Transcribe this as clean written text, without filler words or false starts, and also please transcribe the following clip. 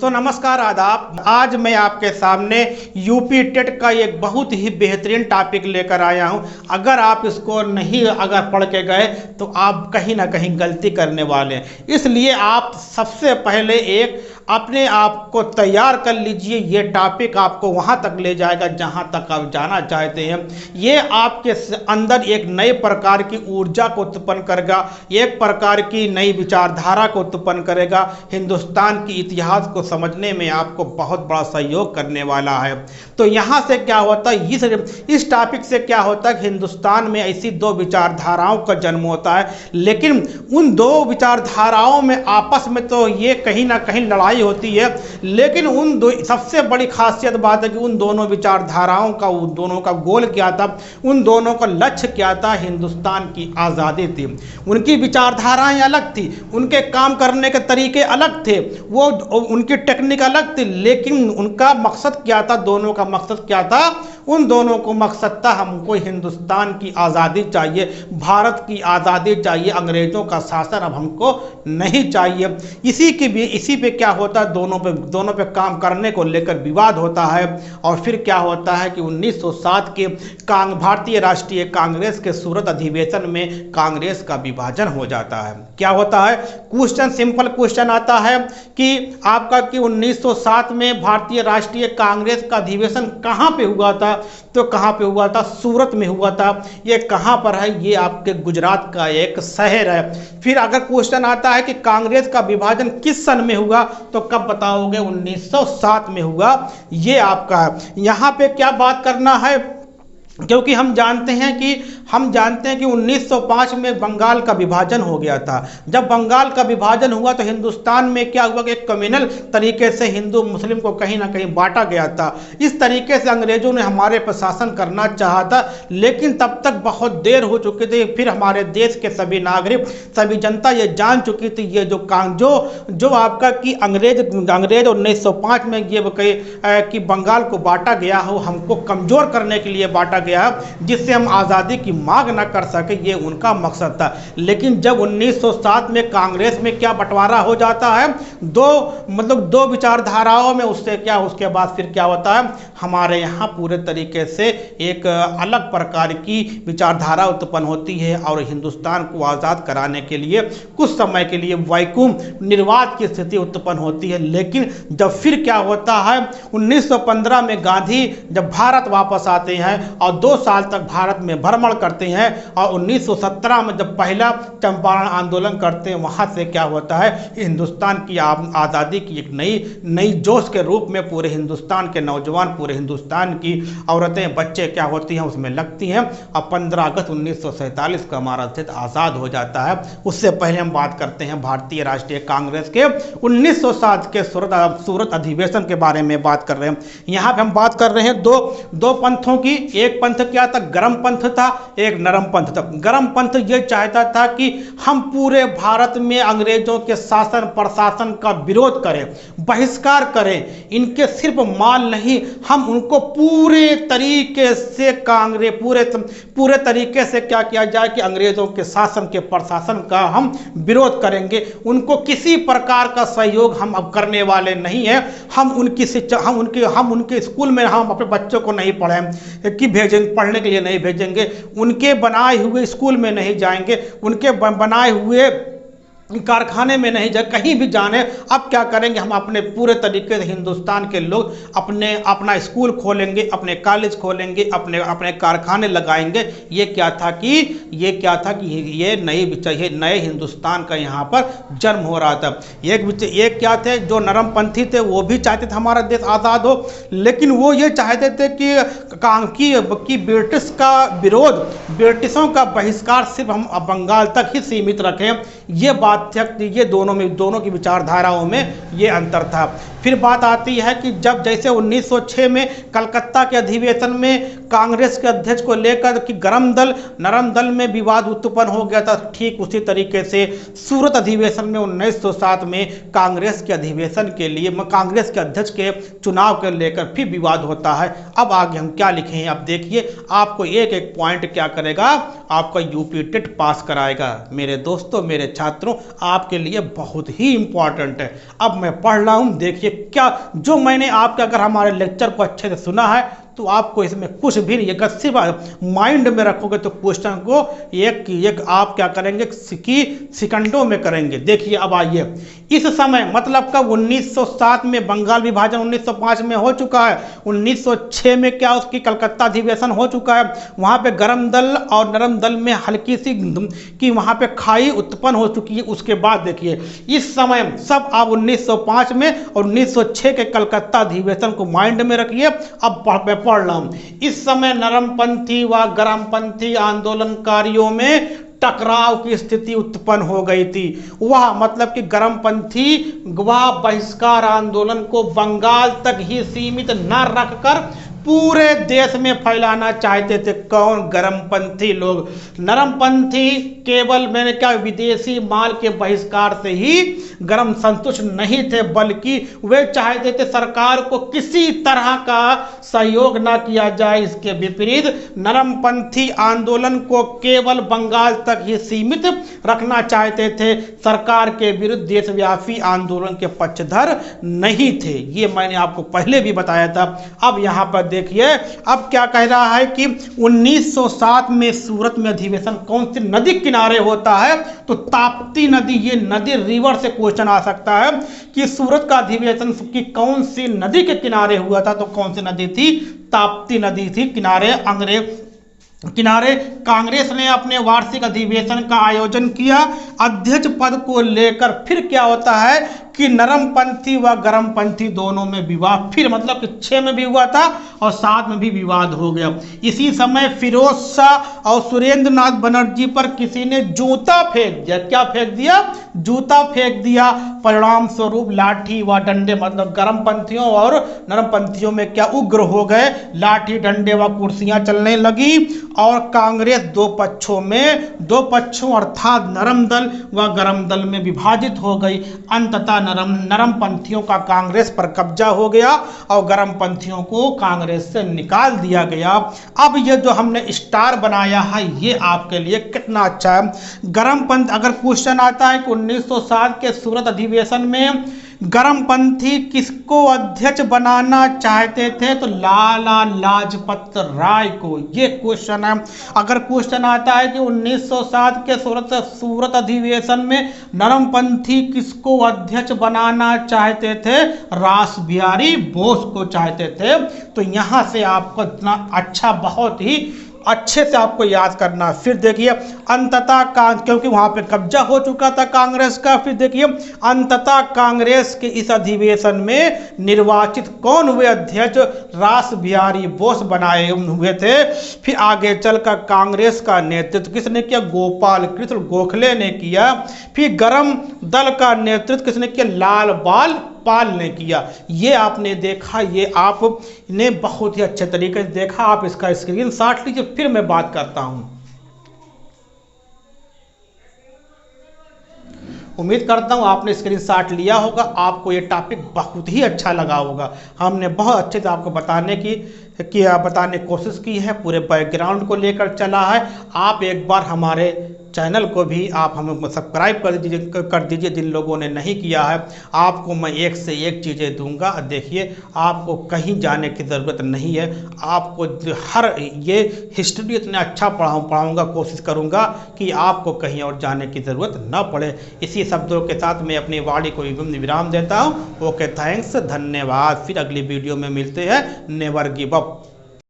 दोस्तों नमस्कार आदाब। आज मैं आपके सामने यूपी टेट का एक बहुत ही बेहतरीन टॉपिक लेकर आया हूं। अगर आप इसको नहीं पढ़ के गए तो आप कहीं ना कहीं गलती करने वाले हैं। इसलिए आप सबसे पहले एक अपने आप को तैयार कर लीजिए। ये टॉपिक आपको वहां तक ले जाएगा जहां तक आप जाना चाहते हैं। ये आपके अंदर एक नए प्रकार की ऊर्जा को उत्पन्न करेगा, एक प्रकार की नई विचारधारा को उत्पन्न करेगा। हिंदुस्तान की इतिहास को समझने में आपको बहुत बड़ा सहयोग करने वाला है। तो यहाँ से क्या होता है, इस टॉपिक से क्या होता है, हिंदुस्तान में ऐसी दो विचारधाराओं का जन्म होता है, लेकिन उन दो विचारधाराओं में आपस में तो ये कहीं ना कहीं लड़ाई होती है। लेकिन उन दो सबसे बड़ी खासियत बात है कि उन दोनों विचारधाराओं का, उन दोनों का गोल क्या था, उन दोनों का लक्ष्य क्या था। हिंदुस्तान की आज़ादी थी। उनकी विचारधाराएं अलग थी, उनके काम करने के तरीके अलग थे, वो उनकी टेक्निक अलग थी, लेकिन उनका मकसद क्या था, दोनों का मकसद क्या था। उन दोनों को मकसद था हमको हिंदुस्तान की आज़ादी चाहिए, भारत की आज़ादी चाहिए, अंग्रेज़ों का शासन अब हमको नहीं चाहिए। इसी पे क्या होता है, दोनों पे काम करने को लेकर विवाद होता है। और फिर क्या होता है कि 1907 के भारतीय राष्ट्रीय कांग्रेस के सूरत अधिवेशन में कांग्रेस का विभाजन हो जाता है। क्या होता है, क्वेश्चन सिंपल क्वेश्चन आता है कि आपका कि 1907 में भारतीय राष्ट्रीय कांग्रेस का अधिवेशन कहाँ पे हुआ था। तो कहाँ पे हुआ था, सूरत में हुआ था। ये कहाँ पर है, ये आपके गुजरात का एक शहर है। फिर अगर क्वेश्चन आता है कि कांग्रेस का विभाजन किस सन में हुआ, तो कब बताओगे, 1907 में हुआ। ये आपका है। यहाँ पे क्या बात करना है, क्योंकि हम जानते हैं कि 1905 में बंगाल का विभाजन हो गया था। जब बंगाल का विभाजन हुआ तो हिंदुस्तान में क्या हुआ कि एक कम्युनल तरीके से हिंदू मुस्लिम को कहीं ना कहीं बांटा गया था। इस तरीके से अंग्रेजों ने हमारे पर शासन करना चाहा था, लेकिन तब तक बहुत देर हो चुकी थी। फिर हमारे देश के सभी नागरिक, सभी जनता ये जान चुकी थी, ये जो आपका कि अंग्रेज 1905 में ये कि बंगाल को बांटा गया हो, हमको कमज़ोर करने के लिए बांटा गया, जिससे हम आज़ादी की मांग न कर सके, ये उनका मकसद था। लेकिन जब 1907 में कांग्रेस में क्या बंटवारा हो जाता है, दो विचारधाराओं में, उसके बाद फिर क्या होता है, हमारे यहाँ पूरे तरीके से एक अलग प्रकार की विचारधारा उत्पन्न होती है और हिंदुस्तान को आज़ाद कराने के लिए कुछ समय के लिए वैकुम निर्वात की स्थिति उत्पन्न होती है। लेकिन जब फिर क्या होता है, 1915 में गांधी जब भारत वापस आते हैं और 2 साल तक भारत में भ्रमण करते हैं, और 1917 में जब पहला चंपारण आंदोलन करते हैं, वहाँ से क्या होता है, हिंदुस्तान की आज़ादी की एक नई जोश के रूप में पूरे हिंदुस्तान के नौजवान, पूरे हिंदुस्तान की औरतें, बच्चे क्या होती हैं, उसमें लगती हैं। और 15 अगस्त 1947 को हमारा देश आज़ाद हो जाता है। उससे पहले हम बात करते हैं भारतीय राष्ट्रीय कांग्रेस के 1907 के सूरत अधिवेशन के बारे में बात कर रहे हैं। यहाँ पे हम बात कर रहे हैं दो पंथों की। एक पंथ क्या था, गरम पंथ था, एक नरम पंथ था। गरम पंथ ये चाहता था कि हम पूरे भारत में अंग्रेजों के शासन प्रशासन का विरोध करें, बहिष्कार करें। इनके सिर्फ माल नहीं, हम उनको पूरे तरीके से पूरे तरीके से क्या किया जाए कि अंग्रेजों के शासन के प्रशासन का हम विरोध करेंगे। उनको किसी प्रकार का सहयोग हम अब करने वाले नहीं हैं। हम उनकी शिक्षा, हम उनके स्कूल में हम अपने बच्चों को नहीं पढ़ने के लिए नहीं भेजेंगे, उनके बनाए हुए स्कूल में नहीं जाएंगे, उनके बनाए हुए कारखाने में नहीं जाए, कहीं भी जाने। अब क्या करेंगे, हम अपने पूरे तरीके से हिंदुस्तान के लोग अपना स्कूल खोलेंगे, अपने कॉलेज खोलेंगे, अपने कारखाने लगाएंगे। ये क्या था कि ये नए हिंदुस्तान का यहाँ पर जन्म हो रहा था। एक क्या थे, जो नरमपंथी थे, वो भी चाहते थे हमारा देश आज़ाद हो, लेकिन वो ये चाहते थे कि ब्रिटिश का विरोध, ब्रिटिशों का बहिष्कार सिर्फ हम बंगाल तक ही सीमित रखें। ये बात, ये दोनों की विचारधाराओं में ये अंतर था। फिर बात आती है कि जब जैसे 1906 में कलकत्ता के अधिवेशन में कांग्रेस के अध्यक्ष को लेकर कि गरम दल नरम दल में विवाद उत्पन्न हो गया था, ठीक उसी तरीके से सूरत अधिवेशन में 1907 में कांग्रेस के अधिवेशन के लिए कांग्रेस के अध्यक्ष के चुनाव को लेकर फिर विवाद होता है। अब आगे हम क्या लिखे हैं, अब देखिए आपको एक एक पॉइंट क्या करेगा, आपका यूपी टेट पास कराएगा। मेरे दोस्तों, मेरे छात्रों, आपके लिए बहुत ही इंपॉर्टेंट है। अब मैं पढ़ रहा हूं, देखिए क्या जो मैंने आपका, अगर हमारे लेक्चर को अच्छे से सुना है तो आपको इसमें कुछ भी नहीं, अगर सिर्फ माइंड में रखोगे तो क्वेश्चन को एक आप क्या करेंगे कि सेकंडों में करेंगे। देखिए अब आइए, इस समय मतलब कब 1907 में बंगाल विभाजन 1905 में हो चुका है, 1906 में क्या उसकी कलकत्ता अधिवेशन हो चुका है, वहां पे गरम दल और नरम दल में हल्की सी कि वहां पे खाई उत्पन्न हो चुकी है। उसके बाद देखिए इस समय सब आप 1905 में और 1906 के कलकत्ता अधिवेशन को माइंड में रखिए। अब पढ़ रहा हूं, इस समय नरमपंथी व गरमपंथी आंदोलनकारियों में टकराव की स्थिति उत्पन्न हो गई थी। वह मतलब कि गरमपंथी व बहिष्कार आंदोलन को बंगाल तक ही सीमित न रखकर पूरे देश में फैलाना चाहते थे। कौन? गरमपंथी लोग। नरमपंथी केवल मैंने क्या विदेशी माल के बहिष्कार से ही गरम संतुष्ट नहीं थे, बल्कि वे चाहते थे सरकार को किसी तरह का सहयोग ना किया जाए। इसके विपरीत नरमपंथी आंदोलन को केवल बंगाल तक ही सीमित रखना चाहते थे, सरकार के विरुद्ध देशव्यापी आंदोलन के पक्षधर नहीं थे। ये मैंने आपको पहले भी बताया था। अब यहाँ पर देखिए अब क्या कह रहा है कि 1907 में सूरत में अधिवेशन कौन सी नदी किनारे होता है, तो ताप्ती नदी। ये नदी रिवर से क्वेश्चन आ सकता है कि सूरत का अधिवेशन की कौन सी नदी के किनारे हुआ था, तो कौन सी नदी थी? ताप्ती नदी थी किनारे कांग्रेस ने अपने वार्षिक अधिवेशन का आयोजन किया। अध्यक्ष पद को लेकर फिर क्या होता है कि नरमपंथी व गरमपंथी दोनों में विवाद, फिर मतलब कि 6 में भी हुआ था और 7 में भी विवाद हो गया। इसी समय फिरोज शाह और सुरेंद्र नाथ बनर्जी पर किसी ने जूता फेंक दिया। क्या फेंक दिया? जूता फेंक दिया। परिणाम स्वरूप लाठी व डंडे, मतलब गरमपंथियों और नरमपंथियों में क्या उग्र हो गए, लाठी डंडे व कुर्सियां चलने लगी और कांग्रेस दो पक्षों अर्थात नरम दल व गरम दल में विभाजित हो गई। अंततः नरमपंथियों का कांग्रेस पर कब्जा हो गया और गरमपंथियों को कांग्रेस से निकाल दिया गया। अब ये जो हमने स्टार बनाया है ये आपके लिए कितना अच्छा है। गरमपंथ, अगर क्वेश्चन आता है कि 1907 के सूरत अधिवेशन में गरमपंथी किसको अध्यक्ष बनाना चाहते थे, तो लाला लाजपत राय को। ये क्वेश्चन है। अगर क्वेश्चन आता है कि 1907 के सूरत अधिवेशन में नरमपंथी किसको अध्यक्ष बनाना चाहते थे, रास बिहारी बोस को चाहते थे, तो यहां से आपको इतना अच्छा, बहुत ही अच्छे से आपको याद करना। फिर देखिए अंततः क्योंकि वहां पे कब्जा हो चुका था कांग्रेस का, फिर देखिए अंततः कांग्रेस के इस अधिवेशन में निर्वाचित कौन हुए अध्यक्ष, रास बिहारी बोस बनाए हुए थे। फिर आगे चलकर कांग्रेस का नेतृत्व किसने किया, गोपाल कृष्ण गोखले ने किया। फिर गरम दल का नेतृत्व किसने किया, लाल बाल पाल ने किया। ये आपने देखा, ये आपने बहुत ही अच्छे तरीके से देखा। आप इसका स्क्रीनशॉट लीजिए, फिर मैं बात करता हूं। उम्मीद करता हूं आपने स्क्रीनशॉट लिया होगा, आपको ये टॉपिक बहुत ही अच्छा लगा होगा। हमने बहुत अच्छे से आपको बताने की कोशिश की है, पूरे बैकग्राउंड को लेकर चला है। आप एक बार हमारे चैनल को भी आप हमें सब्सक्राइब कर दीजिए जिन लोगों ने नहीं किया है। आपको मैं एक से एक चीज़ें दूंगा। देखिए आपको कहीं जाने की ज़रूरत नहीं है। आपको हर ये हिस्ट्री इतना अच्छा पढ़ाऊँगा, कोशिश करूँगा कि आपको कहीं और जाने की ज़रूरत ना पड़े। इसी शब्दों के साथ मैं अपनी वाणी को विराम देता हूँ। ओके, थैंक्स, धन्यवाद। फिर अगली वीडियो में मिलते हैं। Never give up.